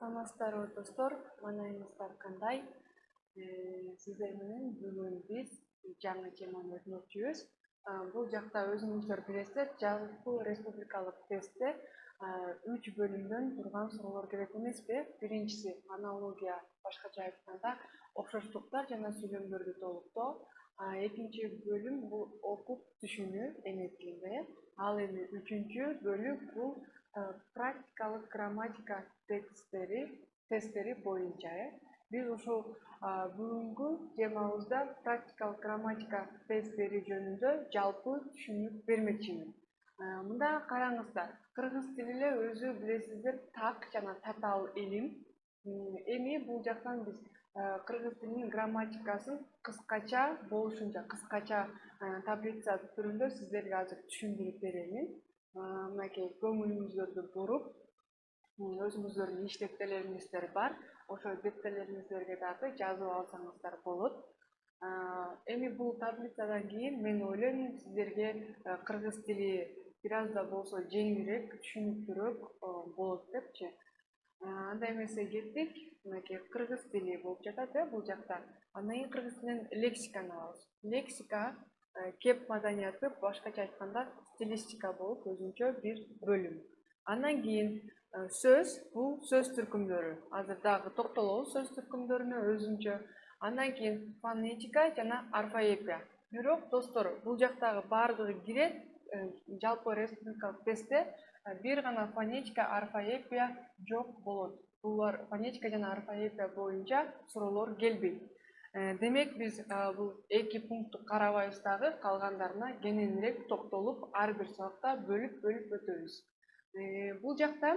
Саламатсыздарбы достор, маанайыңыздар кандай? Сиздер менен бүгүн биз жаңы теманы өтмөкчүбүз. Бул жакта өзүңүздөр билесиздер, жалпы республикалык тестте 3 бөлүмдөн турган суроолор келет эмеспи? Биринчиси фонология, башкача айтканда окшоштуктар жана сүйлөмдөрдү толуктоо. Экинчи бөлүм бул окуп түшүнүү эне тилинде. Ал эми үчүнчү бөлүм бул практикалык грамматика тесттери боюнча. Биз ушул бүгүнкү темабызда практикалык грамматика тесттери жөнүндө жалпы түшүнүк бермекчимин. Мында караңыздар, кыргыз тили эле өзү билесиздер так жана татаал илим. Эми бул жактан биз кыргыз тилинин грамматикасын кыскача болушунча кыскача таблица түрүндө сиздерге азыр түшүндүрүп беремин. Мынакей көңүлүңүздөрдү буруп, өзүңүздөрдүн иш дептерлериңиздер бар. Ошо дептерлериңиздерге дагы жазып алсаңыздар болот. Эми бул таблицадан кийин мен ойлойм сиздерге кыргыз тили бир аз да болсо жеңилирээк, түшүнүктүүрөөк болот депчи. Андай эмесе кеттик. Мынакей кыргыз тили болуп жатат бул жакта. Андан кийин кыргыз тилинен лексиканы алабыз. Лексика кеп маданияты, башкача айтканда стилистика болуп өзүнчө бир бөлүм. Андан кийин сөз, бул сөз түркүмдөрү. Азыр дагы токтолобуз сөз түркүмдөрүнө өзүнчө. Андан кийин фонетика жана орфоэпия. Бирок достор, бул жактагы баардыгы кирет. Жалпы республикалык тестте бир гана фонетика, орфоэпия жок болот. Булар фонетика жана орфоэпия боюнча суроолор келбейт. Демек биз бул эки пунктту карабайбыз дагы, калгандарына кененирээк токтолуп, ар бир сабакта бөлүп өтөбүз. Бул жакта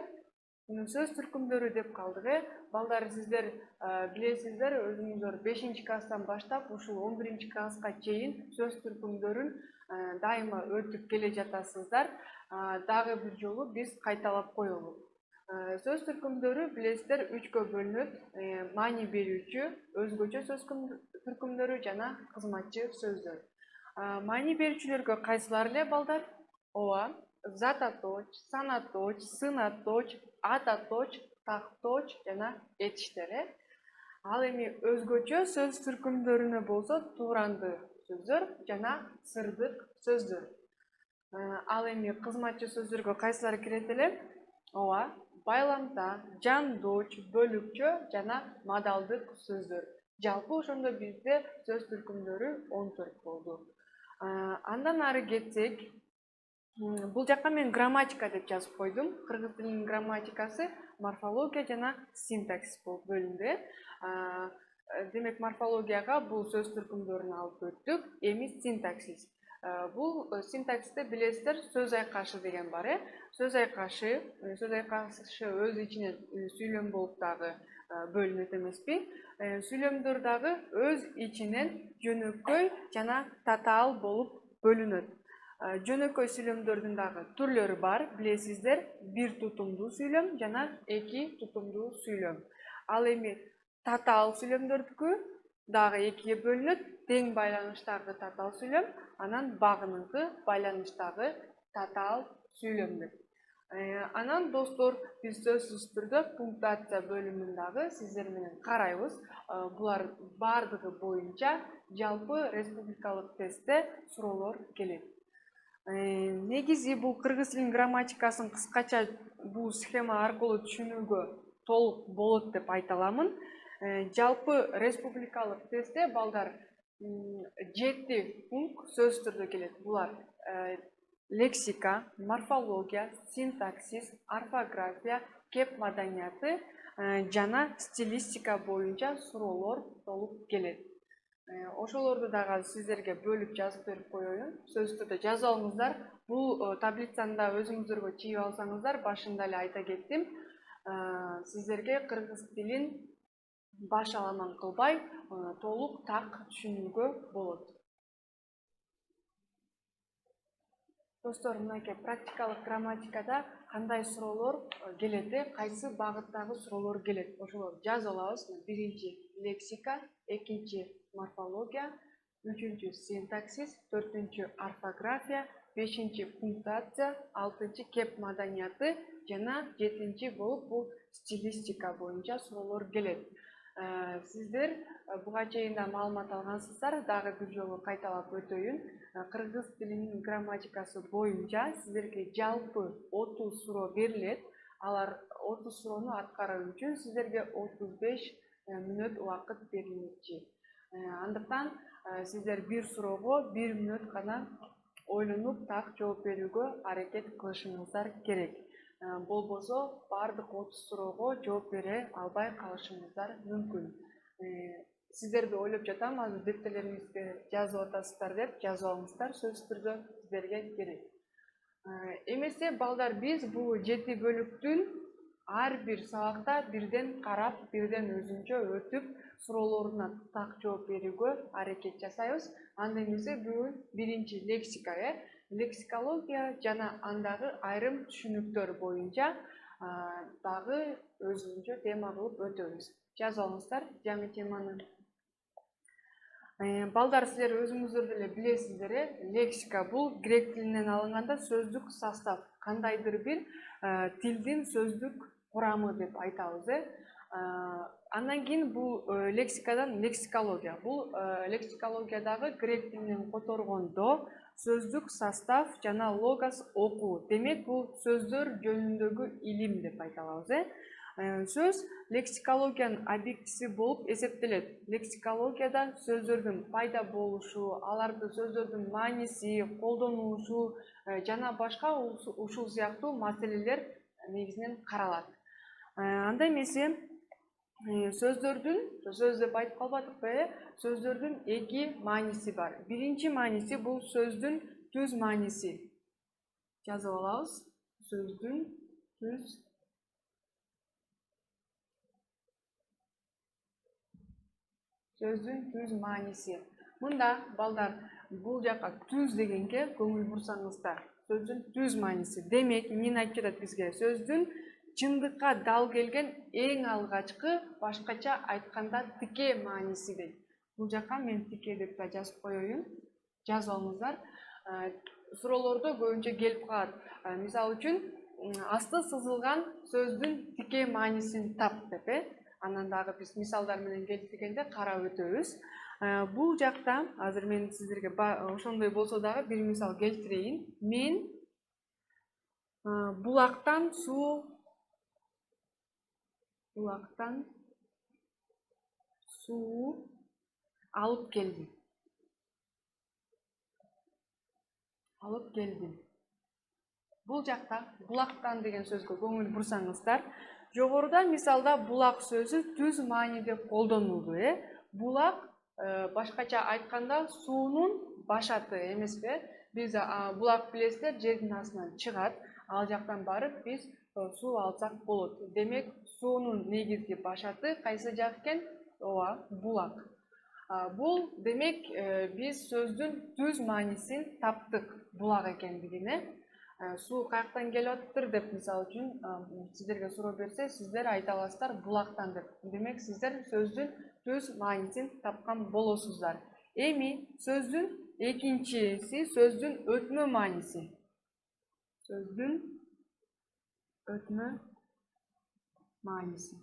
сөз түркүмдөрү деп калдык. Балдар, сиздер билесиздер, өзүңүздөр 5-класстан баштап ушул 11-класска чейин сөз түркүмдөрүн дайыма өтүп келе жатасыздар. Дагы бир жолу биз кайталап коелу. Сөз түркүмдөрү билесиздер 3кө бөлүнөт. Маани берүүчү, өзгөчө сөз түркүмдөрү жана кызматчы сөздөр. Маани берүүчүлөргө кайсылар эле балдар? Ооба, затоточ, санаточ, сынаточ, ататоч, такточ жана этиштер. Ал эми өзгөчө сөз түркүмдөрүнө болсо тууранды сөздөр жана сырдык сөздөр. Ал эми кызматчы сөздөргө кайсылар кирет эле? Ооба, байламта, жандоч, бөлүкчө жана мадалдык сөздөр. Жалпы ошондо бизде сөз түркүмдөрү 14 болду. Андан ары кетсек, бул жакка мен грамматика деп жазып койдум. Кыргыз тилинин грамматикасы морфология жана синтаксис болуп бөлүндү. Демек морфологияга бул сөз түркүмдөрүн алып өттүк. Эми синтаксис. Бул синтаксисте билесиздер сөз айкашы деген бар. Сөз айкашы өз ичинен сүйлөм болуп дагы бөлүнөт эмеспи? Сүйлөмдөр дагы өз ичинен жөнөкөй жана татаал болуп бөлүнөт. Жөнөкөй сүйлөмдөрдүн дагы түрлөрү бар, билесиздер, бир тутумдуу сүйлөм жана эки тутумдуу сүйлөм. Ал эми татаал сүйлөмдөрдүкү дагы экиге бөлүнөт. Тең байланыштагы татаал сүйлөм, анан багыныңкы байланыштагы татаал сүйлөмдөр. Анан достор, биз сөзсүз түрдө пунктуация бөлүмүндагы сиздер менен карайбыз. Булар баардыгы боюнча жалпы республикалык тестте суроолор келет. Негизи бул кыргыз тилинин грамматикасын кыскача бул схема аркылуу түшүнүүгө толук болот деп айта аламын. Жалпы республикалык тестте балдар 7 пункт сөз түрдө келет. Булар лексика, морфология, синтаксис, орфография, кеп маданияты жана стилистика боюнча суроолор толуп келет. Ошолорду дагы сиздерге бөлүп жазып берип коеюн. Сөз түрдө жазып алыңыздар. Бул таблицаны да өзүңүздөргө чыгып алсаңыздар, башында эле айта кеттим. Сиздерге кыргыз тилин баш аламан кылбай, толук так түшүнүүгө болот. Достор, мынакей практикалык грамматикада кандай суроолор келет, кайсы багыттагы суроолор келет. Ошолорду жазып алабыз. Биринчи лексика, экинчи морфология, үчүнчү синтаксис, төртүнчү орфография, 5-чи пунктуация, 6-чы кеп маданияты жана 7-чи болуп бул стилистика боюнча суроолор келет. Сиздер буга чейин да маалымат алгансыздар, дагы бир жолу кайталап өтөйүн. Кыргыз тилинин грамматикасы боюнча сиздерге жалпы 30 суроо берилет. Алар 30 суроону аткаруу үчүн сиздерге 35 мүнөт убакыт берилмекчи. Андыктан сиздер бир суроого 1 мүнөт гана ойлонуп так жооп берүүгө аракет кылышыңыздар керек. Болбосо бардык 30 суроого жооп бере албай калышыңыздар мүмкүн. Сиздерди ойлоп жатам, азыр дептерлериңизге жазып атасыздар деп жазып алыңыздар, сөзсүз түрдө сиздерге керек. Эмесе балдар, биз бул 7 бөлүктүн ар бир сабакта бирден карап, бирден өзүнчө өтүп, суроолоруна так жооп берүүгө аракет жасайбыз. Анда эмесе бүгүн биринчи лексика, лексикология жана андагы айрым түшүнүктөр боюнча дагы өзүнчө тема кылып өтөбүз. Жазып алыңыздар жаңы теманы. Балдар, силер өзүңүздөр деле билесиздер, лексика бул грек тилинен алынганда сөздүк состав, кандайдыр бир тилдин сөздүк курамы деп айтабыз. Андан кийин бул лексикадан лексикология. Бул лексикологиядагы грек тилинен которгондо сөздүк состав жана логос окуу. Демек, бул сөздөр жөнүндөгү илим деп айта алабыз. Сөз лексикологиянын объектиси болуп эсептелет. Лексикологияда сөздөрдүн пайда болушу, аларды сөздөрдүн мааниси, колдонулушу жана башка ушул сыяктуу маселелер негизинен каралат. Анда эмесе сөз деп айтып калбадыкпы, сөздөрдүн 2 мааниси бар. Биринчи мааниси бул сөздүн түз мааниси. Жазып алабыз. Сөздүн түз мааниси. Мында балдар, бул жака түз дегенге көңүл бурсаңыздар. Сөздүн түз мааниси. Демек, эмнени айтып жатат бизге? Сөздүн чындыкка дал келген эң алгачкы, башкача айтканда тике мааниси дейт. Бул жака мен тике деп да жазып коеюн. Жазып алыңыздар. Суроолордо көбүнчө келип калат. Мисалы үчүн, асты сызылган сөздүн тике маанисин тап деп, анан дагы биз мисалдар менен келтиргенде карап өтөбүз. Бул жакта азыр мен сиздерге ошондой болсо дагы бир мисал келтирейин. Мен булактан суу алып келдим. Бул жакта булактан деген сөзгө көңүл бурсаңыздар, жогоруда мисалда булак сөзү түз мааниде колдонулду. Булак башкача айтканда суунун башаты эмеспи? Биз булак билесиздер, жердин астынан чыгат. Ал жактан барып биз суу алсак болот. Демек, суунун негизги башаты кайсы жак экен? Ооба, булак. Бул демек биз сөздүн түз маанисин таптык, булак экендигине. Суу каяктан келип атыптыр деп мисалы үчүн сиздерге суроо берсе, сиздер айта аласыздар булактан деп. Демек, сиздер сөздүн түз маанисин тапкан болосуздар. Эми сөздүн экинчиси сөздүн өтмө мааниси. Сөздүн өтмө мааниси.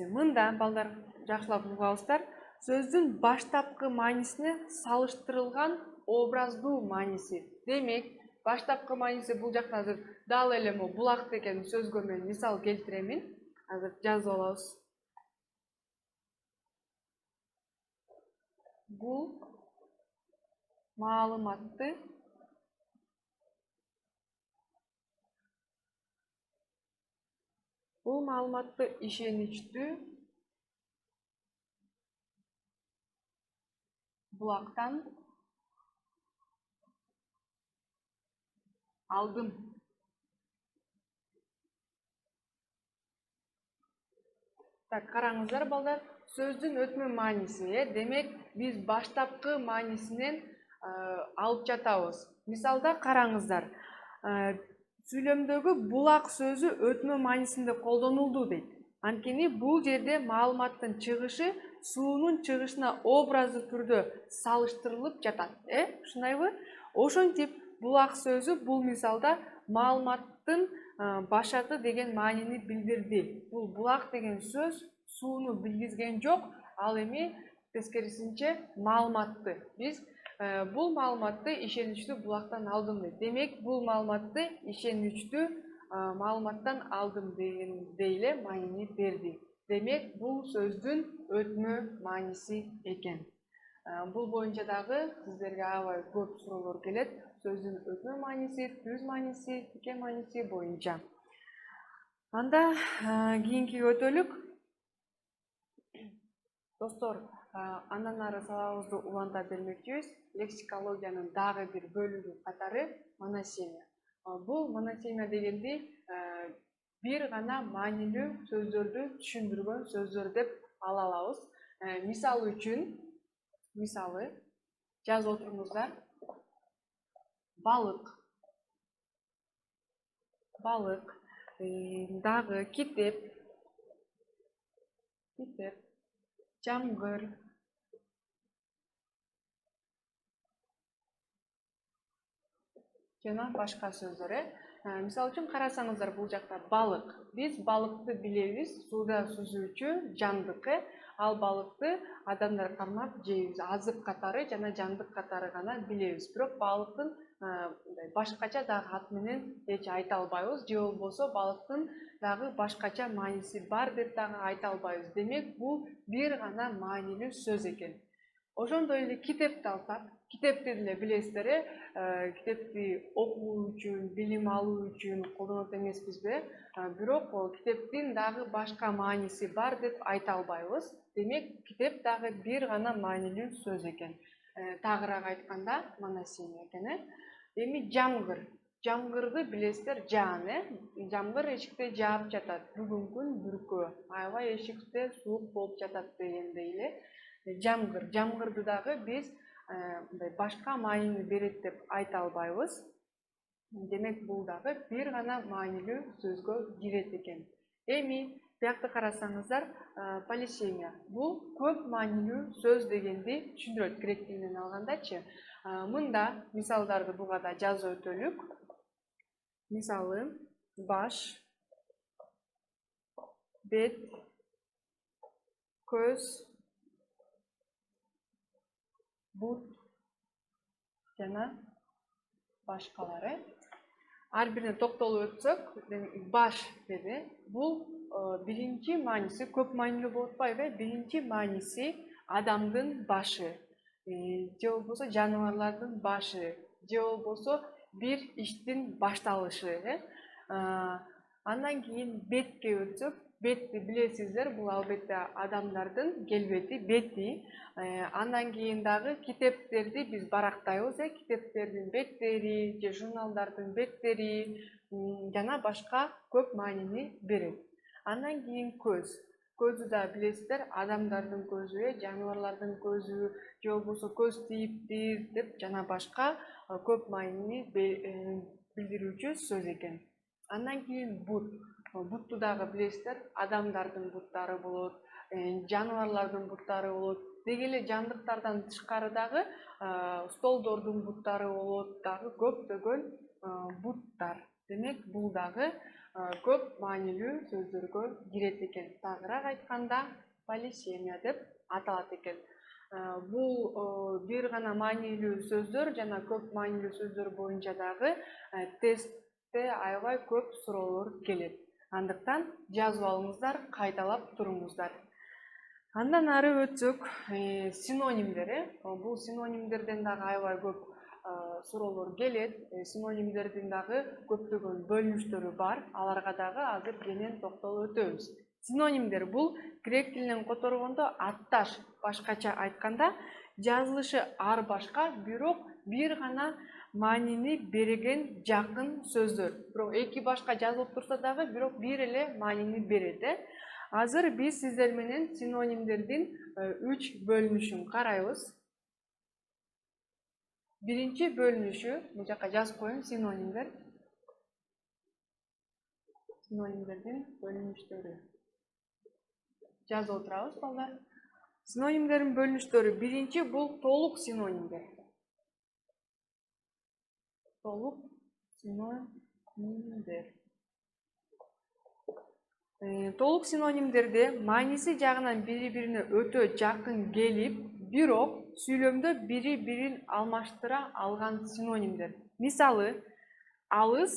Мында балдар жакшылап угуп алыңыздар. Сөздүн баштапкы маанисине салыштырылган образдуу мааниси. Демек, баштапкы мааниси бул жакта азыр дал эле булак деген сөзгө мен мисал келтиремин. Азыр жазып алабыз. Бул маалыматты ишеничтүү булактан алдым. Так, караңыздар балдар, сөздүн өтмө мааниси. Демек, биз баштапкы маанисинен алып жатабыз. Мисалда караңыздар. Сүйлөмдөгү булак сөзү өтмө маанисинде колдонулду дейт. Анткени бул жерде маалыматтын чыгышы суунун чыгышына образды түрдө салыштырылып жатат. Ушундайбы? Ошентип булак сөзү бул мисалда маалыматтын башаты деген маанини билдирди. Бул булак деген сөз сууну билгизген жок, ал эми тескерисинче маалыматты. Биз бул маалыматты ишеничтүү булактан алдым дейт. Демек, бул маалыматты ишеничтүү маалыматтан алдым деги эле маанини берди. Демек, бул сөздүн өтмө мааниси экен. Бул боюнча дагы сиздерге аябай көп суроолор келет. Сөздүн өтмө мааниси, түз мааниси, тике мааниси боюнча. Анда кийинкиге өтөлүк. Достор, андан ары сабагыбызды уланта бермекчибиз. Лексикологиянын дагы бир бөлүгү катары моносемия. Бул моносемия дегенди бир гана маанилүү сөздөрдү түшүндүргөн сөздөр деп ала алабыз. Мисалы үчүн, жазып отуруңуздар. Балык, дагы китеп, жамгыр, жана башка сөздөр. Мисалы үчүн карасаңыздар, бул жакта балык. Биз балыкты билебиз, сууда сүзүүчү жандыкы. Ал балыкты адамдар кармап жейбиз. Азык катары жана жандык катары гана билебиз. Бирок балыктын башкача дагы ат менен эч айта албайбыз. Же болбосо балыктын дагы башкача мааниси бар деп дагы айта албайбыз. Демек, бул бир гана маанилүү сөз экен. Ошондой эле китепти алсак, китепти деле билесиздер, китепти окуу үчүн, билим алуу үчүн колдонот эмеспизби? Бирок китептин дагы башка мааниси бар деп айта албайбыз. Демек, китеп дагы бир гана маанилүү сөз экен. Тагыраак айтканда, моносемия экен. Эми жамгыр. Жамгырды билесиздер, жаан, Жамгыр эшикте жаап жатат. Бүгүн күн бүркөө. Аябай эшикте суук болуп жатат дегендей эле. Жамгырды дагы биз башка маанини берет деп айта албайбыз. Демек, бул дагы бир гана маанилүү сөзгө кирет экен. Эми биякты карасаңыздар, полисемия. Бул көп маанилүү сөз дегенди түшүндүрөт, грек тилинен алгандачы. Мында мисалдарды буга да жазып өтөлүк. Мисалы: баш, бет, көз, бут жана башкалары. Ар бирине токтолуп өтсөк, баш деди. Бул биринчи мааниси көп маанилүү болуп атпайбы? Биринчи мааниси адамдын башы, же болбосо жаныбарлардын башы, же болбосо бир иштин башталышы. Андан кийин бетке өтсөк, бетти билесиздер, бул албетте адамдардын келбети, бети. Андан кийин дагы китептерди биз барактайбыз, китептердин беттери же журналдардын беттери жана башка көп маанини берет. Андан кийин көз. Көздү да билесиздер, адамдардын көзү, жаныбарлардын көзү, же болбосо көз тийиптир деп жана башка көп маанини билдирүүчү сөз экен. Андан кийин бут. Бутту дагы билесиздер, адамдардын буттары болот, жаныбарлардын буттары болот. Деги эле жандыктардан тышкары дагы столдордун буттары болот, дагы көптөгөн буттар. Демек, бул дагы көп маанилүү сөздөргө кирет экен. Тагыраак айтканда, полисемия деп аталат экен. Бул бир гана маанилүү сөздөр жана көп маанилүү сөздөр боюнча дагы тестте аябай көп суроолор келет. Андыктан жазып алыңыздар, кайталап туруңуздар. Андан ары өтсөк, синонимдер. Бул синонимдерден дагы аябай көп суроолор келет. Синонимдердин дагы көптөгөн бөлүнүштөрү бар. Аларга дагы азыр кенен токтолуп өтөбүз. Синонимдер бул грек тилинен которгондо атташ, башкача айтканда жазылышы ар башка, бирок бир гана маанини берген жакын сөздөр. Бирок эки башка жазылып турса дагы, бирок бир эле маанини берет. Азыр биз сиздер менен синонимдердин 3 бөлүнүшүн карайбыз. Биринчи бөлүнүшү, бул жака жазып коеюн, синонимдер. Синонимдердин бөлүнүштөрү. Жазып отурабыз, балдар. Синонимдердин бөлүнүштөрү. Биринчи бул толук синонимдер. Толук синонимдер. Толук синонимдерде мааниси жагынан бири-бирине өтө жакын келип, бирок сүйлөмдө бири-бирин алмаштыра алган синонимдер. Мисалы, алыс,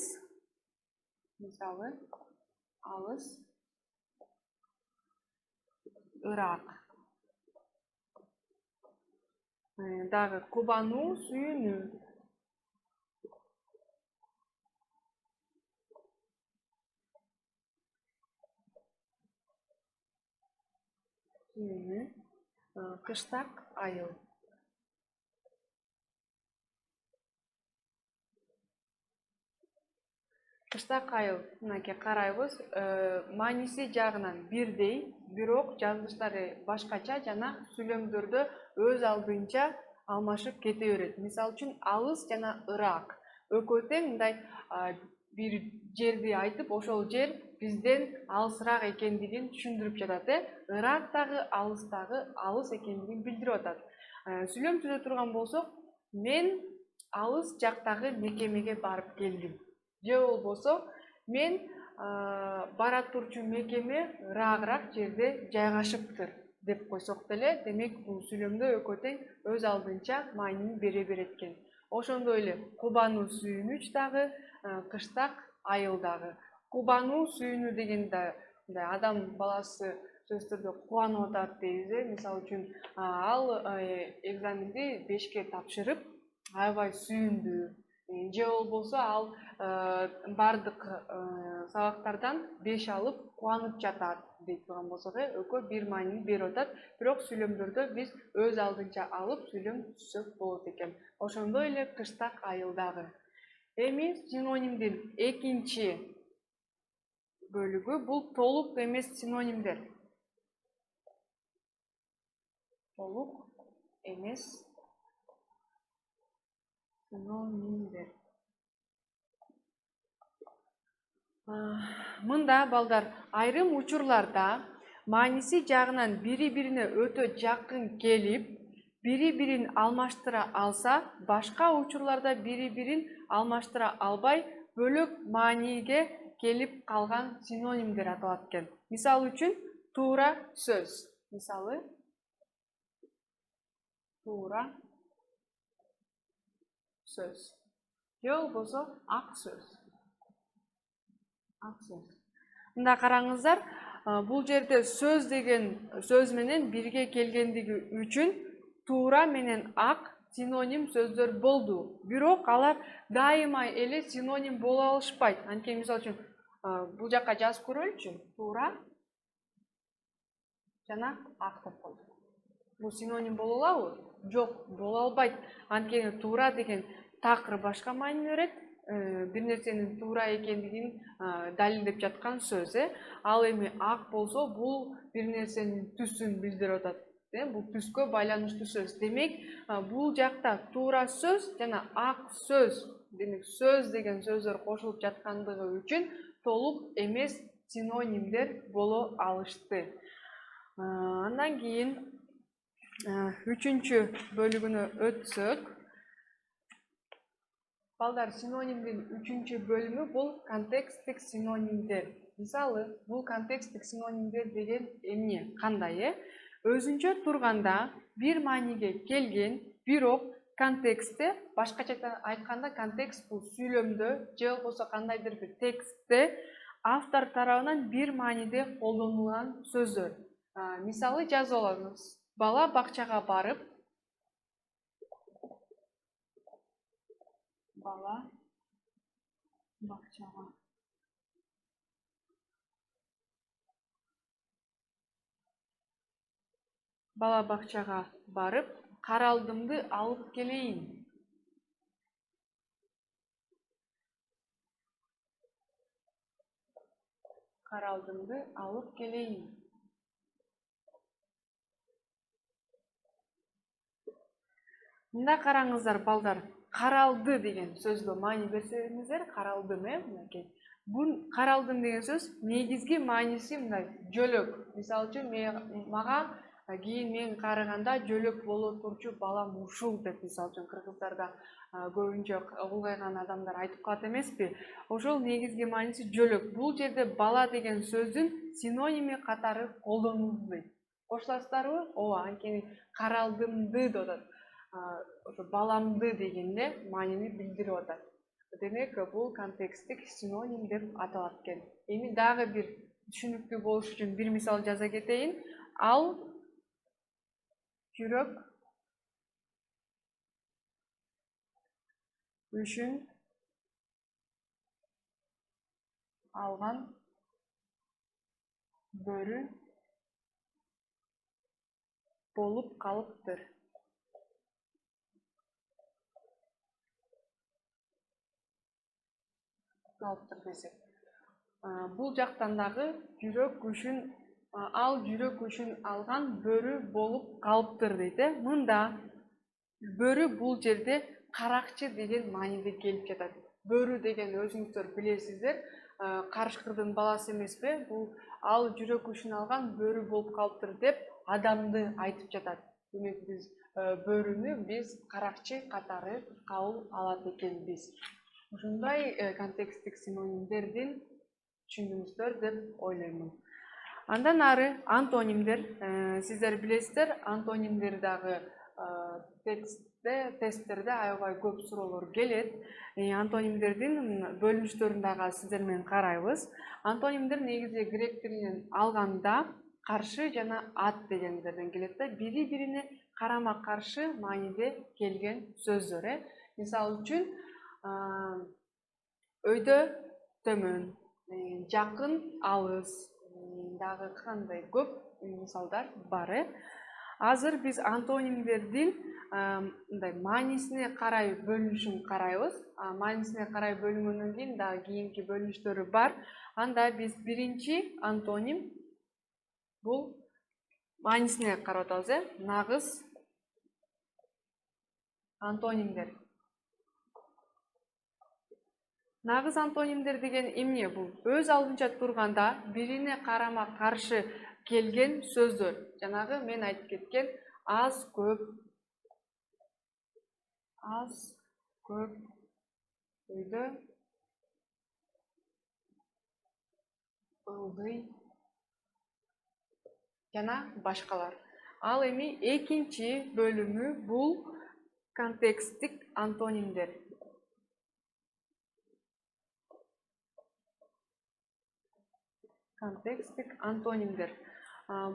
ырак. Дагы кубануу, сүйүнүү. Кыштак, айыл. Кыштак айыл, мынакей карайбыз. Мааниси жагынан бирдей, бирок жазылыштары башкача жана сүйлөмдөрдө өз алдынча алмашып кете берет. Мисалы үчүн алыс жана ырак. Экөө тең мындай бир жерди айтып, ошол жер бизден алысыраак экендигин түшүндүрүп жатат. Ырак дагы алыс экендигин билдирип атат. Сүйлөм түзө турган болсок, мен алыс жактагы мекемеге барып келдим. Же болбосо, мен бара турчу мекеме ыраагыраак жерде жайгашыптыр деп койсок деле, демек бул сүйлөмдө экөө тең өз алдынча маанини бере берет экен. Ошондой эле кубануу, сүйүнүч дагы, кыштак, айыл дагы. Кубануу, сүйүнүү дегенде адам баласы сөзсүз түрдө кубанып атат дейбиз. Мисалы үчүн ал экзаменди 5 тапшырып, аябай сүйүндү. Же болбосо ал бардык сабактардан 5 алып кубанып жатат дейт турган болсок, экөө бир маанини берип атат. Бирок сүйлөмдөрдө биз өз алдынча алып сүйлөм түзсөк болот экен. Ошондой эле кыштак, айыл дагы. Эми синонимдин экинчи бөлүгү бул толук эмес синонимдер. Толук эмес синонимдер. Мында балдар айрым учурларда мааниси жагынан бири-бирине өтө жакын келип, бири-бирин алмаштыра алса, башка учурларда бири-бирин алмаштыра албай, бөлөк мааниге келип калган синонимдер аталат экен. Мисалы үчүн, туура сөз. Мисалы, туура сөз. Же болбосо, ак сөз. Мында караңыздар, бул жерде сөз деген сөз менен бирге келгендиги үчүн туура менен ак синоним сөздөр болду. Бирок алар дайыма эле синоним боло алышпайт. Анткени мисалы үчүн бул жакка жазып көрөлүчү. Туура жана ак деп койдук. Бул синоним боло алабы? Жок, боло албайт. Анткени туура деген такыр башка маани берет. Бир нерсенин туура экендигин далилдеп жаткан сөз. Ал эми ак болсо, бул бир нерсенин түсүн билдирип атат. Бул түскө байланыштуу сөз. Демек, бул жакта туура сөз жана ак сөз, демек сөз деген сөздөр кошулуп жаткандыгы үчүн толук эмес синонимдер боло алышты. Андан кийин үчүнчү бөлүгүнө өтсөк, балдар, синонимдин үчүнчү бөлүмү бул контексттик синонимдер. Мисалы, бул контексттик синонимдер деген эмне, кандай? Өзүнчө турганда бир мааниге келген, бирок контекстте, башкача айтканда, контекст бул сүйлөмдө же болбосо кандайдыр бир текстте автор тарабынан бир мааниде колдонулган сөздөр. Мисалы жазып алабыз. Бала бакчага барып, бала бакчага барып, каралдымды алып келейин. Каралдымды алып келейин. Мында караңыздар, балдар, каралды деген сөзгө маани берсеңиздер, каралдым, мынакей. Бул каралдым деген сөз негизги мааниси мындай жөлөк. Мисалы үчүн мага Кийин мен караганда жөлөк боло турчу балам ушул деп, мисалы үчүн кыргыздарда көбүнчө улгайган адамдар айтып калат эмеспи? Ошол негизги мааниси жөлөк. Бул жерде бала деген сөздүн синоними катары колдонулду дейт. Кошуласыздарбы? Ооба, анткени каралдымды деп атат. Ошо баламды дегенде маанини билдирип атат. Демек, бул контексттик синоним деп аталат экен. Эми дагы бир түшүнүктүү болуш үчүн бир мисал жаза кетейин. Ал жүрөк үчүн алган бөрү болуп калыптыр. Десек. Бул жактан дагы жүрөк үчүн ал жүрөк үчүн алган бөрү болуп калыптыр дейт. Мында бөрү бул жерде каракчы деген мааниде келип жатат. Бөрү деген өзүңүздөр билесиздер, карышкырдын баласы эмеспи? Бул ал жүрөк үчүн алган бөрү болуп калыптыр деп адамды айтып жатат. Демек биз бөрүнү биз каракчы катары кабыл алат экенбиз. Ушундай контексттик синонимдердин түшүндүңүздөр деп ойлоймун. Андан ары антонимдер. Сиздер билесиздер, антонимдер дагы тесттерде аябай көп суроолор келет. Антонимдердин бөлүнүштөрүн дагы сиздер менен карайбыз. Антонимдер негизи грек тилинен алганда каршы жана ат дегендерден келет да, бири-бирине карама каршы мааниде келген сөздөр. Мисалы үчүн өйдө төмөн, жакын алыс, дагы кандай көп мисалдар бар. Азыр биз антонимдердин мындай маанисине карай бөлүнүшүн карайбыз. Маанисине карай бөлүнгөндөн кийин дагы кийинки бөлүнүштөрү бар. Анда биз биринчи антоним бул маанисине карап атабыз. Нагыз антонимдер. Нагыз антонимдер деген эмне бул? Өз алдынча турганда бирине карама каршы келген сөздөр. Жанагы мен айтып кеткен аз көп, өйдө, ылдый жана башкалар. Ал эми экинчи бөлүмү бул контексттик антонимдер. Контексттик антонимдер.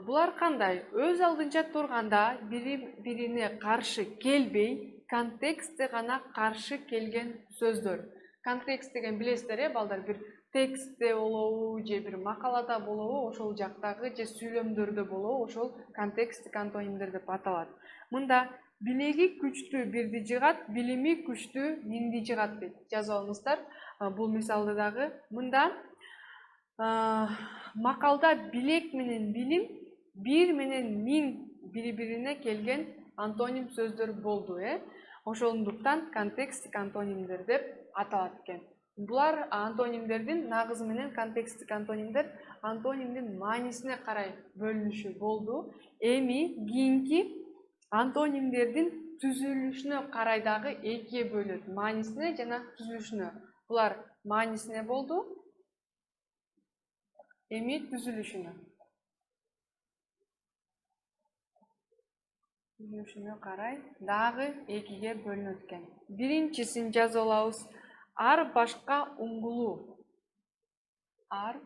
Булар кандай? Өз алдынча турганда бири-бирине каршы келбей, контекстте гана каршы келген сөздөр. Контекст деген билесиздер, балдар, бир текстте болобу, же бир макалада болобу, ошол жактагы же сүйлөмдөрдө болобу, ошол контексттик антонимдер деп аталат. Мында билеги күчтүү бирди жыгат, билими күчтүү миңди жыгат дейт. Жазып алыңыздар. Бул мисалды дагы. Мында макалда билек менен билим, бир менен миң бири-бирине келген антоним сөздөр болду. Ошондуктан контексттик антонимдер деп аталат экен. Булар антонимдердин нагызы менен контексттик антонимдер антонимдин маанисине карай бөлүнүшү болду. Эми кийинки антонимдердин түзүлүшүнө карай дагы экиге бөлөт. Маанисине жана түзүлүшүнө. Булар маанисине болду. Эми түзүлүшүнө. Түзүлүшүнө карай дагы экиге бөлүнөт экен. Биринчисин жазып алабыз. Ар башка уңгулуу. Ар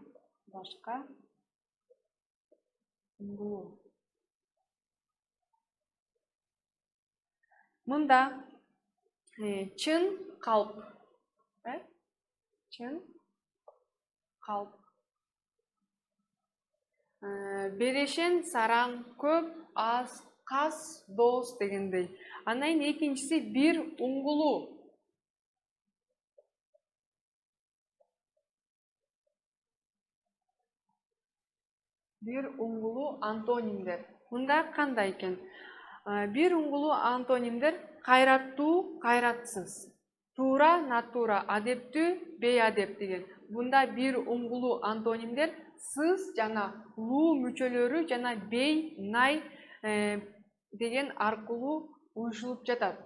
башка уңгулуу. Мында чын калп. Чын калп. Берешен сараң, көп, аз, кас, дос дегендей. Андан кийин экинчиси бир уңгулуу. Бир уңгулуу антонимдер. Мында кандай экен? Бир уңгулуу антонимдер кайраттуу, кайратсыз, туура, натура, адептүү, бейадеп деген. Мында бир уңгулуу антонимдер сыз жана луу мүчөлөрү жана бей, най деген аркылуу уюшулуп жатат.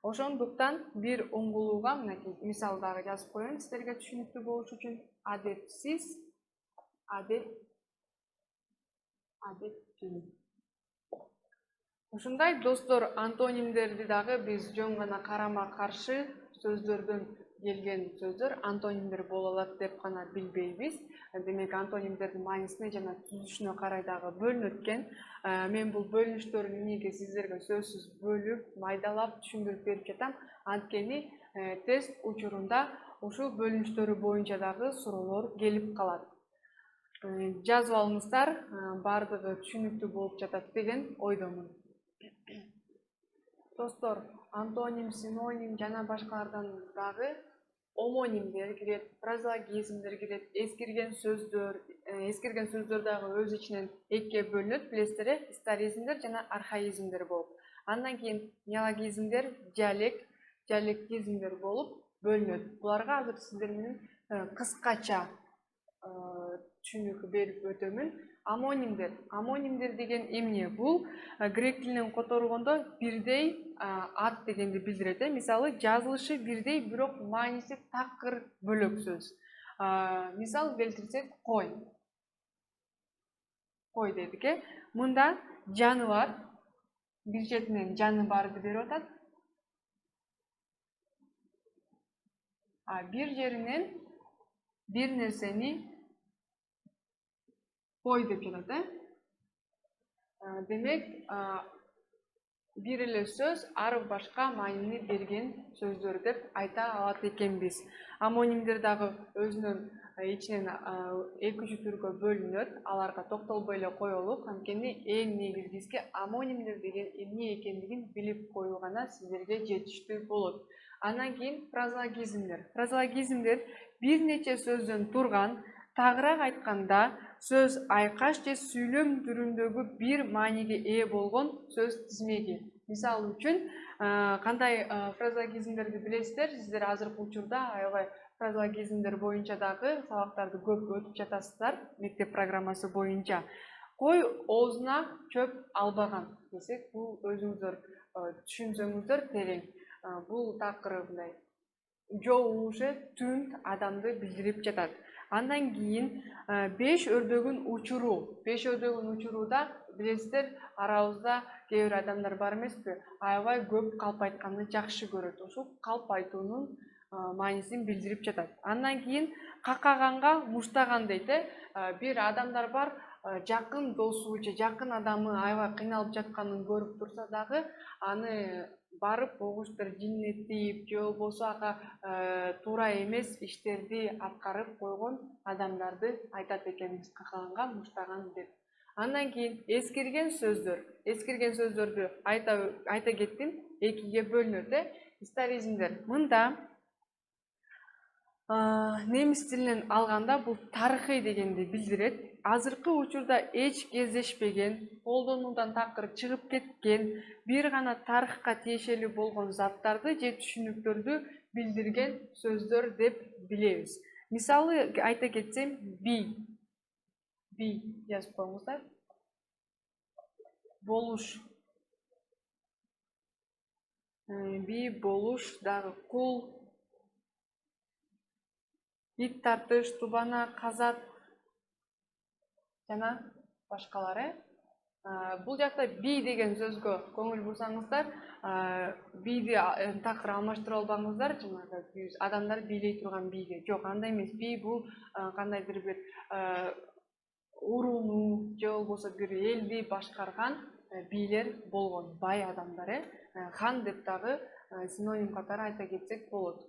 Ошондуктан бир оңгулууга мынакей мисал дагы жазып коеюн силерге түшүнүктүү болуш үчүн. Адепсиз, адептүү. Ушундай достор, антонимдерди дагы биз жөн гана карама каршы сөздөрдөн келген сөздөр антонимдер боло алат деп гана билбейбиз. Демек антонимдердин маанисине жана түзүлүшүнө карай дагы бөлүнөт экен. Мен бул бөлүнүштөрдү эмнеге сиздерге сөзсүз бөлүп, майдалап түшүндүрүп берип жатам. Анткени тест учурунда ушул бөлүнүштөрү боюнча дагы суроолор келип калат. Жазып алыңыздар, бардыгы түшүнүктүү болуп жатат деген ойдомун. Достор, антоним, синоним жана башкалардан дагы омонимдер кирет, фразеологизмдер кирет, эскирген сөздөр дагы өз ичинен экиге бөлүнөт, билесиздер, историзмдер жана архаизмдер болуп. Андан кийин неологизмдер, диалектизмдер болуп бөлүнөт. Буларга азыр сиздер менен кыскача түшүнүк берип өтөмүн. Амонимдер деген эмне? Бул грек тилинен которгондо бирдей ат дегенди билдирет. Мисалы, жазылышы бирдей, бирок мааниси такыр бөлөк сөз. Мисал келтирсек, кой дедик. Мында жаны бар, бир четинен жаны барды берип атат. Бир жеринен бир нерсени кой деп жатат. Демек, бир эле сөз ар башка маанини берген сөздөр деп айта алат экенбиз. Амонимдер дагы өзүнүн ичинен экинчи түргө бөлүнөт. Аларга токтолбой эле коелук, анткени эң негизгиси амонимдер деген эмне экендигин билип коюу гана сиздерге жетиштүү болот. Андан кийин фразеологизмдер бир нече сөздөн турган, тагыраак айтканда сөз айкаш же сүйлөм түрүндөгү бир мааниге ээ болгон сөз тизмеги. Мисалы үчүн, кандай фразеологизмдерди билесиздер? Сиздер азыркы учурда аябай фразеологизмдер боюнча дагы сабактарды көп өтүп жатасыздар, мектеп программасы боюнча. Кой оозуна чөп албаган десек, бул өзүңүздөр түшүнсөңүздөр терең. Бул такыр мындай жоо же түн адамды билдирип жатат. Андан кийин 5 өрдөгүн учурууда билесиздер, арабызда кээ бир адамдар бар эмеспи, аябай көп калп айтканды жакшы көрөт. Ошол калп айтуунун маанисин билдирип жатат. Андан кийин какаганга муштаган дейт. Бир адамдар бар, жакын досу же жакын адамы аябай кыйналып жатканын көрүп турса дагы, аны барып огуштар жиннетип, же болбосо ага туура эмес иштерди аткарып койгон адамдарды айтат экенбиз, какаганга муштаган деп. Андан кийин эскирген сөздөрдү айта кеттим, экиге бөлүнөт. Историзмдер. Мында немис тилинен алганда бул тарыхый дегенди билдирет. Азыркы учурда эч кездешпеген, колдонуудан такыр чыгып кеткен, бир гана тарыхка тиешелүү болгон заттарды же түшүнүктөрдү билдирген сөздөр деп билебиз. Мисалы айта кетсем, би жазып коюңуздар. Болуш. Би, болуш, дагы кул, ит тартыш, тубана, казат жана башкалары. Бул жакта би деген сөзгө көңүл бурсаңыздар, бийди такыр алмаштыра албаңыздар, жанагы адамдар бийлей турган бийге. Жок, андай эмес. Би бул кандайдыр бир урууну же болбосо бир элди башкарган бийлер болгон, бай адамдар. Хан деп дагы синоним катары айта кетсек болот.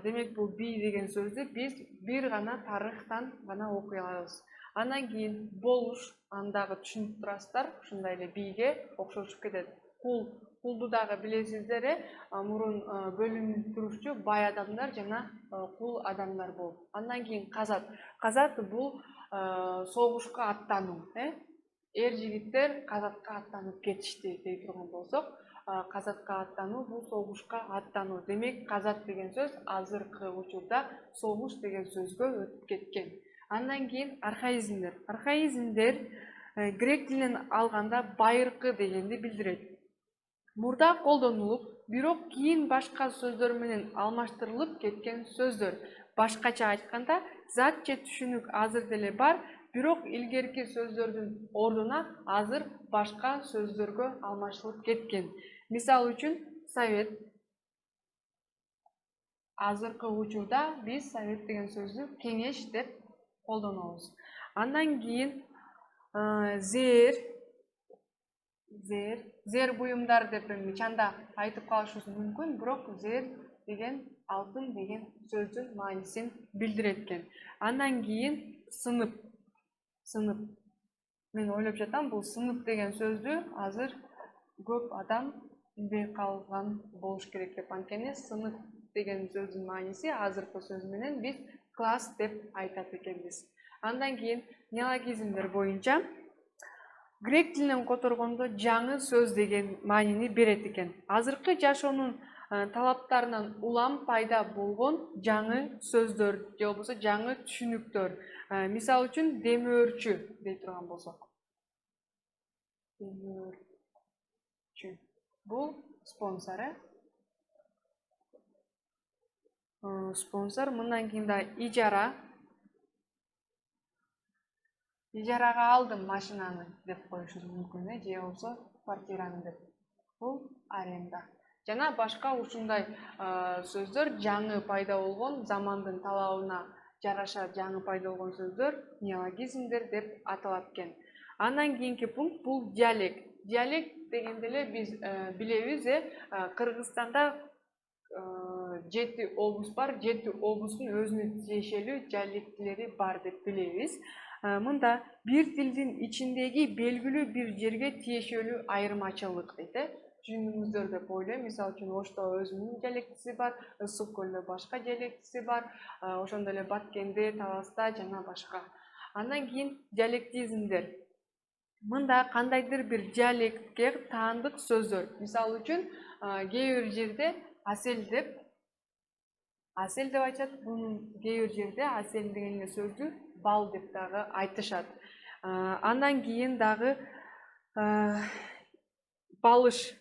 Демек, бул би деген сөздү биз бир гана тарыхтан гана окуй алабыз. Андан кийин болуш, андагы түшүнүп турасыздар, ушундай эле бийге окшошуп кетет. Кулду дагы билесиздер, мурун бөлүнүштүрүүчү бай адамдар жана кул адамдар болуп. Андан кийин казат бул согушка аттануу. Эр жигиттер казатка аттанып кетишти дей турган болсок, казатка аттануу бул согушка аттануу. Демек, казат деген сөз азыркы учурда согуш деген сөзгө өтүп кеткен. Андан кийин архаизмдер грек тилинен алганда байыркы дегенди билдирет. Мурда колдонулуп, бирок кийин башка сөздөр менен алмаштырылып кеткен сөздөр. Башкача айтканда, зат же түшүнүк азыр деле бар, бирок илгерки сөздөрдүн ордуна азыр башка сөздөргө алмашылып кеткен. Мисал үчүн, совет. Азыркы учурда биз совет деген сөздү кеңеш деп колдонобуз. Андан кийин зер буюмдар деп чанда айтып калышыбыз мүмкүн, бирок зер деген алтын деген сөздүн маанисин билдирет экен. Андан кийин сынып. Мен ойлоп жатам, бул сынып деген сөздү азыр көп адам билбей калган болуш керек деп. Анткени сынып деген сөздүн мааниси азыркы сөз менен биз класс деп айтат экенбиз. Андан кийин неологизмдер боюнча грек тилинен которгондо жаңы сөз деген маанини берет экен. Азыркы жашоонун талаптарынан улам пайда болгон жаңы сөздөр же болбосо жаңы түшүнүктөр. Мисал үчүн демөөрчү дей турган болсок. Демөөрчү. Бул спонсор. Спонсор. Мындан кийин да ижара. Ижарага алдым машинаны деп коюшубуз мүмкүн, же болбосо квартираны деп. Бул аренда. Жана башка ушундай сөздөр жаңы пайда болгон, замандын талабына жараша жаңы пайда болгон сөздөр неологизмдер деп аталат экен. Андан кийинки пункт бул диалект. Диалект дегенде эле биз билебиз, Кыргызстанда 7 облус бар, 7 облустун өзүнө тиешелүү диалектилери бар деп билебиз. Мында бир тилдин ичиндеги белгилүү бир жерге тиешелүү айырмачылык дейт. Түшүндүңүздөр деп ойлойм. Мисалы үчүн Ошто өзүнүн диалектиси бар, Ысык көлдө башка диалектиси бар, ошондой эле Баткенде, Таласта жана башка. Андан кийин диалектизмдер. Мында кандайдыр бир диалектке таандык сөздөр. Мисалы үчүн кээ бир жерде асел деп айтышат. Бунун кээ бир жерде асел деген эле сөздү бал деп дагы айтышат. Андан кийин дагы балыш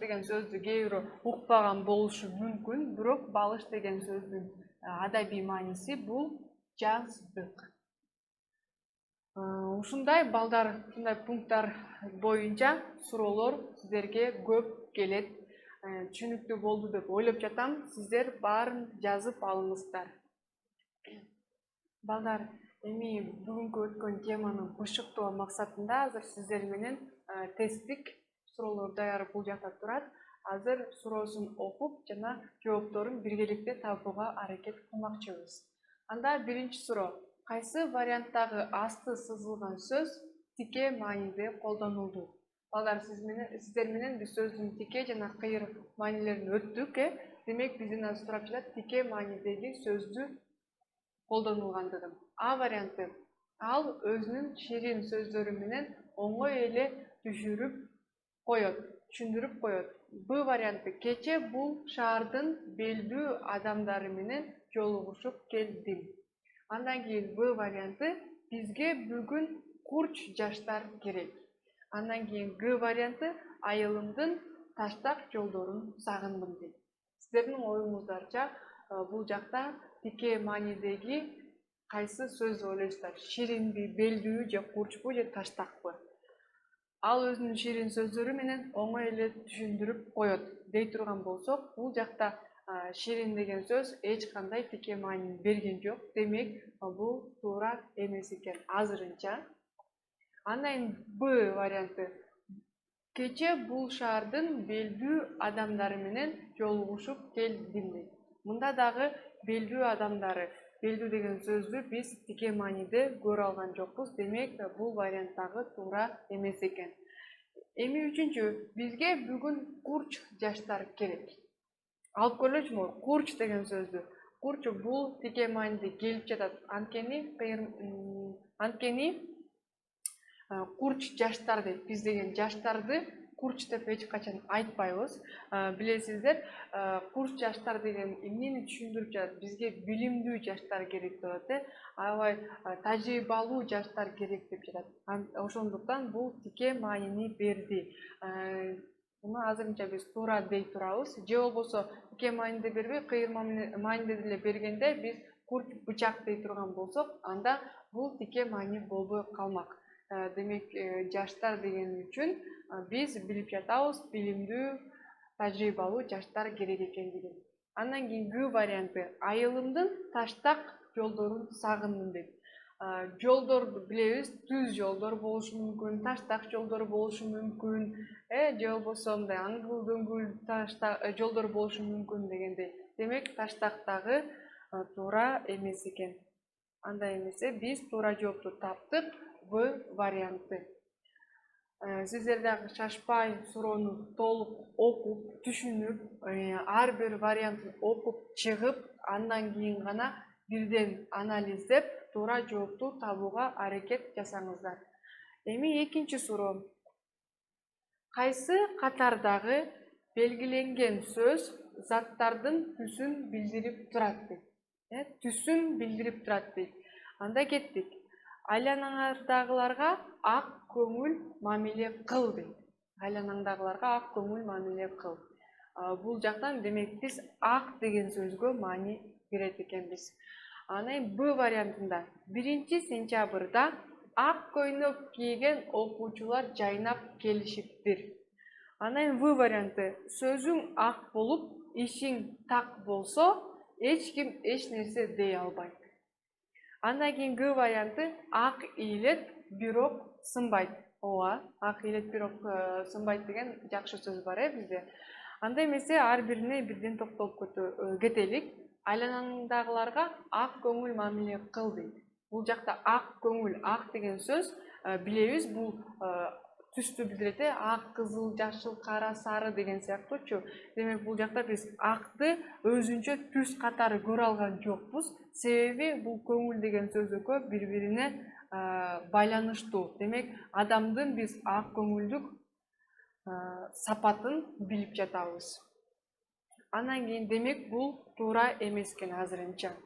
деген сөздү кээ бирөө укпаган болушу мүмкүн, бирок балыш деген сөздүн адабий мааниси бул жаздык. Ушундай балдар, ушундай пункттар боюнча суроолор сиздерге көп келет. Түшүнүктүү болду деп ойлоп жатам. Сиздер баарын жазып алыңыздар. Балдар, эми бүгүнкү өткөн теманын бышыктоо максатында азыр сиздер менен тесттик суроолор даяр бул жакта турат. Азыр суроосун окуп жана жоопторун биргеликте табууга аракет кылмакчыбыз. Анда биринчи суроо. Кайсы варианттагы асты сызылган сөз тике мааниде колдонулду? Балдар, сиздер менен биз сөздүн тике жана кыйыр маанилерин өттүк. Демек бизден азыр сурап жатат тике маанидеги сөздү колдонулгандыгын. А варианты. Ал өзүнүн ширин сөздөрү менен оңой эле түшүндүрүп коет. Б варианты. Кече бул шаардын белдүү адамдары менен жолугушуп келдим. Андан кийин Б варианты. Бизге бүгүн курч жаштар керек. Андан кийин Г варианты. Айылымдын таштак жолдорун сагындым дейт. Сиздердин оюңуздарча бул жакта тике маанидеги кайсы сөз ойлойсуздар? Ширинби, белдүү же курчпу же таштакпы? Ал өзүнүн ширин сөздөрү менен оңой эле түшүндүрүп коет дей турган болсок, бул жакта ширин деген сөз эч кандай тике маанини берген жок. Демек, бул туура эмес экен азырынча. Андан Б варианты. Кече бул шаардын белдүү адамдары менен жолугушуп келдим дейт. Мында дагы белдүү адамдары, белдүү деген сөздү биз тике мааниде көрө алган жокпуз. Демек, бул варианттагы туура эмес экен. Эми үчүнчү. Бизге бүгүн курч жаштар керек. Алып көрөлүчүмү? Курч деген сөздү. Курч бул тике мааниде келип жатат. Анткени курч жаштар дейт. Биз деген жаштарды курч деп эч качан айтпайбыз. Билесиздер, курч жаштар деген эмнени түшүндүрүп жатат? Бизге билимдүү жаштар керек деп атат, аябай тажрыйбалуу жаштар керек деп жатат. Ошондуктан бул тике маанини берди. Муну азырынча биз туура дей турабыз. Же болбосо тике мааниде бербей, кыйыр мааниде деле бергенде биз курч бычак дей турган болсок, анда бул тике маани болбой калмак. Демек, жаштар деген үчүн биз билип жатабыз, билимдүү, тажрыйбалуу жаштар керек экендигин. Андан кийин Г варианты: айылымдын таштак жолдорун сагындым дейт. Жолдор билебиз, түз жолдор болушу мүмкүн, таштак жолдор болушу мүмкүн, же болбосо мындай аңгыл дөңгүл жолдор болушу мүмкүн дегендей. Демек, таштактагы туура эмес экен. Андай эмесе биз туура жоопту таптык, В варианты. Сиздер дагы шашпай суроону толук окуп, түшүнүп, ар бир вариантын окуп чыгып, андан кийин гана бирден анализдеп, туура жоопту табууга аракет жасаңыздар. Эми экинчи суроо. Кайсы катардагы белгиленген сөз заттардын түсүн билдирип турат дейт. Түсүн билдирип турат дейт. Анда кеттик. Айланаңардагыларга ак көңүл мамиле кыл дейт. Айланаңдагыларга ак көңүл мамиле кыл. Бул жактан демек биз ак деген сөзгө маани берет экенбиз. Анан Б вариантында 1-сентябрда ак көйнөк кийген окуучулар жайнап келишиптир. Анан В варианты: сөзүң ак болуп, ишиң так болсо, эч ким эч нерсе дей албайт. Андан кийин Г варианты: ак ийилет, бирок сынбайт. Ооба, ак ийилет, бирок сынбайт деген жакшы сөз бар бизде. Анда эмесе ар бирине бирден токтолуп кетелик. Айланаңдагыларга ак көңүл мамиле кыл дейт. Бул жакта ак көңүл, ак деген сөз билебиз, бул түстү билдирет, ак, кызыл, жашыл, кара, сары деген сыяктуучу. Демек, бул жакта биз акты өзүнчө түс катары көрө алган жокпуз. Себеби бул көңүл деген сөз экөө бири-бирине байланыштуу. Демек, адамдын биз ак көңүлдүк сапатын билип жатабыз. Андан кийин демек бул туура эмес экен азырынча.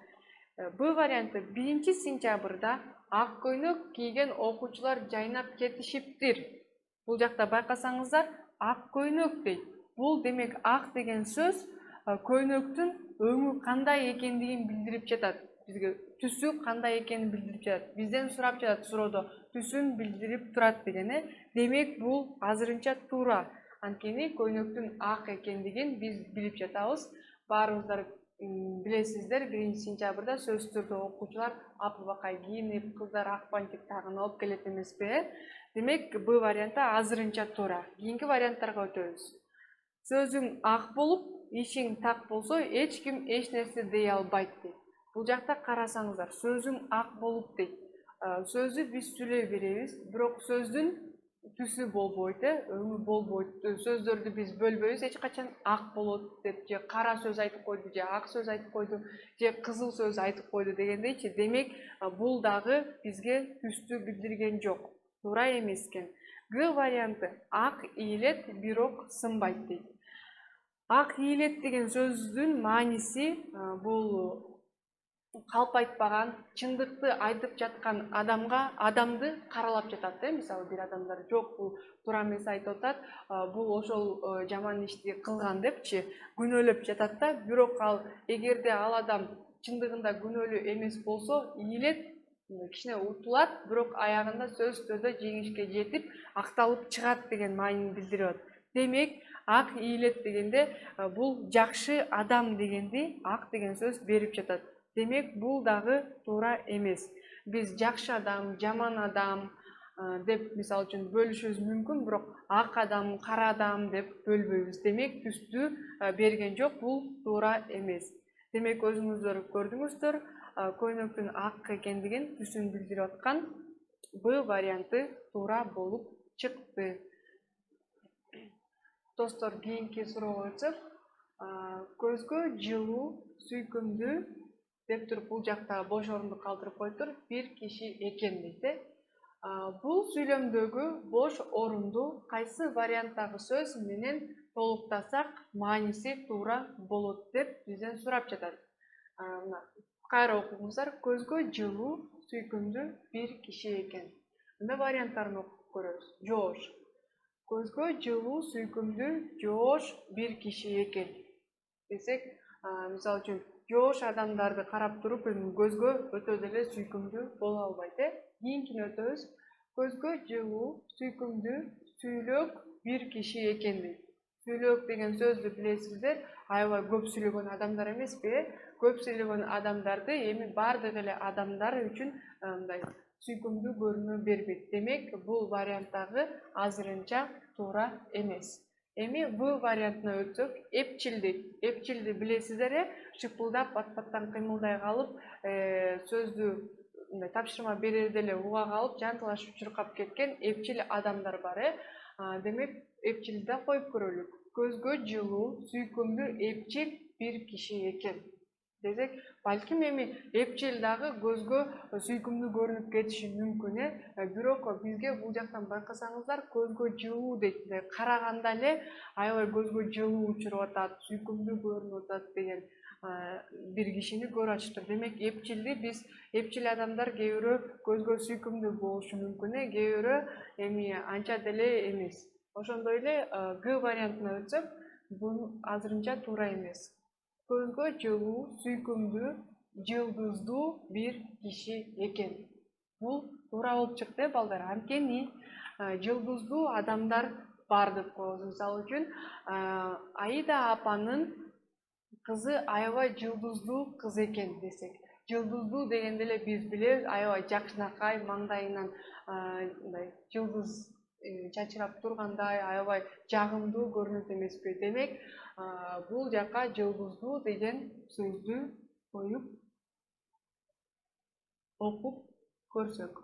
Б варианты: 1-сентябрда ак көйнөк кийген окуучулар жайнап кетишиптир. Бул жакта байкасаңыздар, ак көйнөк дейт. Бул демек ак деген сөз көйнөктүн өңү кандай экендигин билдирип жатат. Бизге түсү кандай экенин билдирип жатат. Бизден сурап жатат суроодо, түсүн билдирип турат деген. Демек бул азырынча туура. Анткени көйнөктүн ак экендигин биз билип жатабыз. Баарыңыздар билесиздер, 1-сентябрда сөзсүз түрдө окуучулар апыл-бакай кийинип, кыздар ак бантик тагынып алып келет эмеспи? Демек, Б варианты азырынча туура. Кийинки варианттарга өтөбүз. Сөзүң ак болуп, ишиң так болсо, эч ким эч нерсе дей албайт дейт. Бул жакта карасаңыздар, сөзүң ак болуп дейт. Сөздү биз сүйлөй беребиз, бирок сөздүн түсү болбойт, өңү болбойт. Сөздөрдү биз бөлбөйбүз, эч качан ак болот деп, же кара сөз айтып койду, же ак сөз айтып койду, же кызыл сөз айтып койду дегендейчи. Демек, бул дагы бизге түстү билдирген жок. Туура эмес экен. Г варианты: ак ийилет, бирок сынбайт дейт. Ак ийилет деген сөздүн мааниси бул калп айтпаган, чындыкты айтып жаткан адамды каралап жатат. Мисалы, бир адамдар жок, бул туура эмес айтып атат, бул ошол жаман ишти кылган депчи, күнөөлөп жатат да. Бирок эгерде ал адам чындыгында күнөөлүү эмес болсо, ийилет, кичине утулат, бирок аягында сөзсүз түрдө жеңишке жетип, акталып чыгат деген маанини билдирип атат. Демек, ак ийилет дегенде бул жакшы адам дегенди ак деген сөз берип жатат. Демек, бул дагы туура эмес. Биз жакшы адам, жаман адам деп мисалы үчүн бөлүшүбүз мүмкүн, бирок ак адам, кара адам деп бөлбөйбүз. Демек, түстү берген жок, бул туура эмес. Демек, өзүңүздөр көрдүңүздөр, көйнөктүн ак экендигин түсүн билдирип аткан Б варианты туура болуп чыкты. Достор, кийинки суроого өтсөк, көзгө жылуу, сүйкүмдүү деп туруп, бул жакта бош орунду калтырып коюптур, бир киши экен дейт. Бул сүйлөмдөгү бош орунду кайсы варианттагы сөз менен толуктасак мааниси туура болот деп бизден сурап жатат. Мына кайра окуңуздар. Көзгө жылуу, сүйкүмдүү бир киши экен. Мына варианттарын окуп көрөбүз. Жоош. Көзгө жылуу, сүйкүмдүү, жоош бир киши экен десек, мисалы үчүн жоош адамдарды карап туруп көзгө өтө деле сүйкүмдүү боло албайт. Кийинкини өтөбүз. Көзгө жылуу, сүйкүмдүү, сүйлөк бир киши экен дейт. Сүйлөк деген сөздү билесиздер, аябай көп сүйлөгөн адамдар эмеспи? Көп сүйлөгөн адамдарды эми баардык эле адамдар үчүн мындай сүйкүмдүү көрүнө бербейт. Демек, бул варианттагы азырынча туура эмес. Эми В вариантына өтсөк, эпчилди билесиздер, шыпылдап, пат-паттан кыймылдай калып, сөздү тапшырма берерде эле уга калып, жантылашып чуркап кеткен эпчил адамдар бар. Демек, эпчилди да коюп көрөлүк. Көзгө жылуу, сүйкүмдүү эпчил бир киши экен десек, балким эми эпчил дагы көзгө сүйкүмдүү көрүнүп кетиши мүмкүн. Бирок бизге бул жактан байкасаңыздар, көзгө жылуу дейт. Караганда эле аябай көзгө жылуу учуруп атат, сүйкүмдүү көрүнүп атат деген бир кишини көрүп атыштыр. Демек, эпчил адамдар кээ бирөө көзгө сүйкүмдүү болушу мүмкүн, кээ бирөө эми анча деле эмес. Ошондой эле Г вариантына өтсөк, бул азырынча туура эмес. Көзгө жылуу, сүйкүмдүү, жылдыздуу бир киши экен. Бул туура болуп чыкты, балдар. Анткени жылдыздуу адамдар бар деп коебуз. Мисалы үчүн, Аида апанын кызы аябай жылдыздуу кыз экен десек. Жылдыздуу дегенде эле биз билебиз, аябай жакшынакай, маңдайынан мындай жылдыз чачырап тургандай, аябай жагымдуу көрүнөт эмеспи? Демек, бул жака жылдыздуу деген сөздү коюп окуп көрсөк.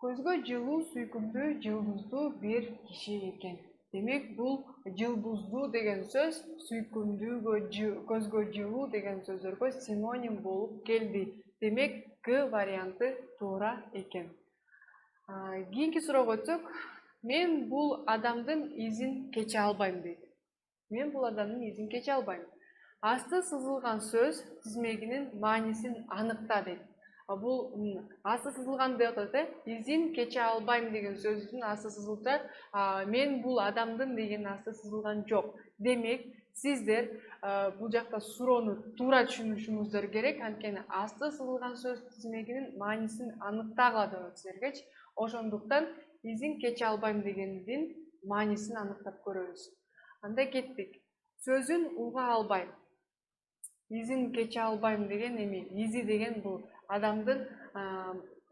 Көзгө жылуу, сүйкүмдүү, жылдыздуу бир киши экен. Демек, бул жылдыздуу деген сөз сүйкүмдүүгө, көзгө жылуу деген сөздөргө синоним болуп келди. Демек, Г варианты туура экен. Кийинки суроого өтсөк, мен бул адамдын изин кече албайм дейт. Мен бул адамдын изин кече албайм. Асты сызылган сөз тизмегинин маанисин аныкта дейт. Бул асты сызылган деп атат, изин кече албайм деген сөздүн асты сызылып турат. Мен бул адамдын деген асты сызылган жок. Демек, сиздер бул жакта суроону туура түшүнүшүңүздөр керек. Анткени асты сызылган сөз тизмегинин маанисин аныктагыла деп атат силерге. Ошондуктан изин кече албайм дегендин маанисин аныктап көрөбүз. Анда кеттик. Сөзүн уга албайм. Изин кече албайм деген эми изи деген бул адамдын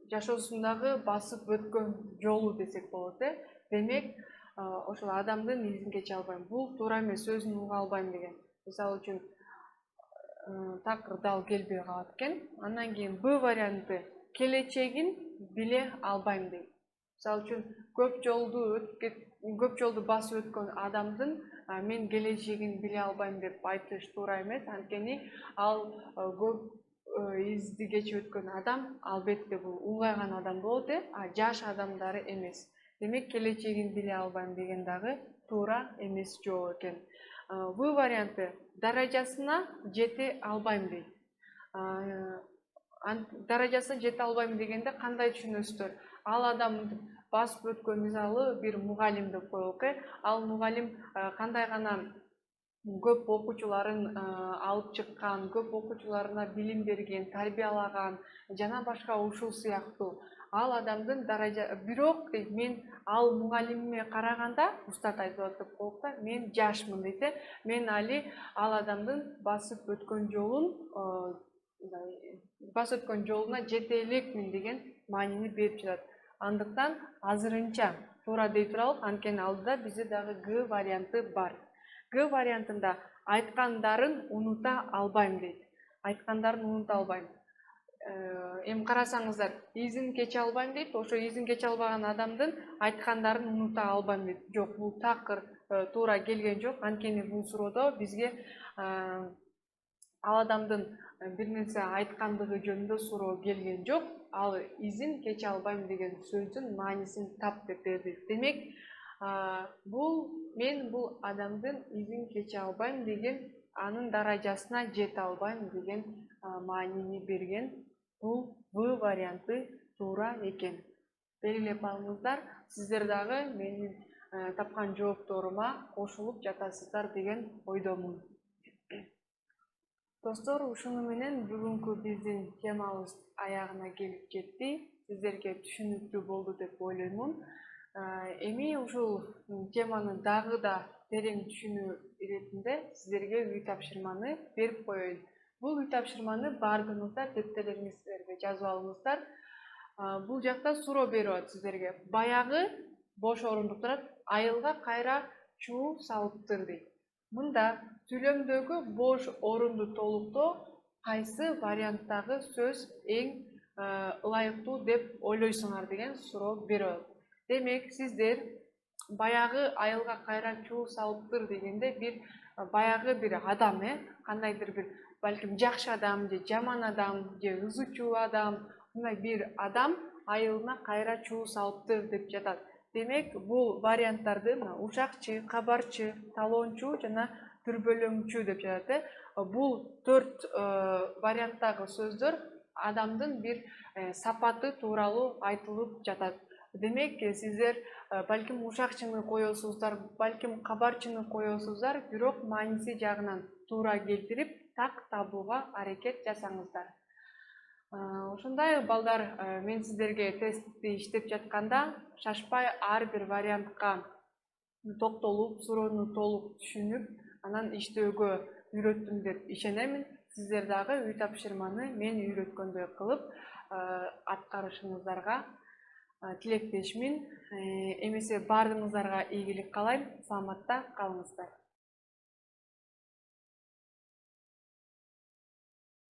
жашоосундагы басып өткөн жолу десек болот. Демек, ошол адамдын изин кече албайм. Бул туура эмес, сөзүн уга албайм деген. Мисалы үчүн, такыр дал келбей калат экен. Андан кийин Б варианты келечегин биле албайм дейт. Мисалы үчүн, көп жолду басып өткөн адамдын мен келечегин биле албайм деп айтыш туура эмес. Анткени ал көп изди кечип өткөн адам албетте бул улгайган адам болот, жаш адамдары эмес. Демек, келечегин биле албайм деген дагы туура эмес жооп экен. В варианты даражасына жете албайм дейт. Даражасына жете албайм дегенде кандай түшүнөсүздөр? Ал адам басып өткөн, мисалы, бир мугалим деп коелук. Ал мугалим кандай гана көп окуучуларын алып чыккан, көп окуучуларына билим берген, тарбиялаган жана башка ушул сыяктуу. Ал адамдын бирок дейт, мен ал мугалимиме караганда, устат айтып атат деп коелук да, мен жашмын дейт. Мен али ал адамдын басып өткөн жолуна жете элекмин деген маанини берип жатат. Андыктан азырынча туура дей туралык, анткени алдыда бизде дагы Г варианты бар. Г вариантында айткандарын унута албайм дейт. Айткандарын унута албайм. Эми карасаңыздар, изин кече албайм дейт. Ошо изин кече албаган адамдын айткандарын унута албайм дейт. Жок, бул такыр туура келген жок. Анткени бул суроодо бизге ал адамдын бир нерсе айткандыгы жөнүндө суроо келген жок. Ал изин кече албайм деген сөздүн маанисин тап деп берди. Демек, бул адамдын изин кече албайм деген, анын даражасына жете албайм деген маанини берген. Бул В варианты туура экен. Белгилеп алыңыздар. Сиздер дагы менин тапкан жоопторума кошулуп жатасыздар деген ойдомун. Достор, ушуну менен бүгүнкү биздин темабыз аягына келип жетти. Сиздерге түшүнүктүү болду деп ойлоймун. Эми ушул теманы дагы да терең түшүнүү иретинде сиздерге үй тапшырманы берип коеюн. Бул үй тапшырманы баардыгыңыздар дептериңиздерге жазып алыңыздар. Бул жакта суроо берип атат сиздерге. Баягы бош орундук турат, айылга кайра чуу салыптыр дейт. Мында сүйлөмдөгү бош орунду толуктоо кайсы варианттагы сөз эң ылайыктуу деп ойлойсуңар деген суроо берип атат. Демек, сиздер баягы айылга кайра чуу салыптыр дегенде баягы бир адам, кандайдыр бир балким жакшы адам же жаман адам же ызы чуу адам, мындай бир адам айылына кайра чуу салыптыр деп жатат. Демек, бул варианттарды ушакчы, кабарчы, талоончу жана дүрбөлөңчү деп жатат. Бул 4 варианттагы сөздөр адамдын бир сапаты тууралуу айтылып жатат. Демек, сиздер балким ушакчыны коесуздар, балким кабарчыны коесуздар, бирок мааниси жагынан туура келтирип, так табууга аракет жасаңыздар. Ошондой балдар, мен сиздерге тестти иштеп жатканда шашпай ар бир вариантка токтолуп, суроону толук түшүнүп, анан иштөөгө үйрөттүм деп ишенемин. Сиздер дагы үй тапшырманы мен үйрөткөндөй кылып аткарышыңыздарга тилектешмин. Эмесе баардыгыңыздарга ийгилик каалайм. Саламатта калыңыздар.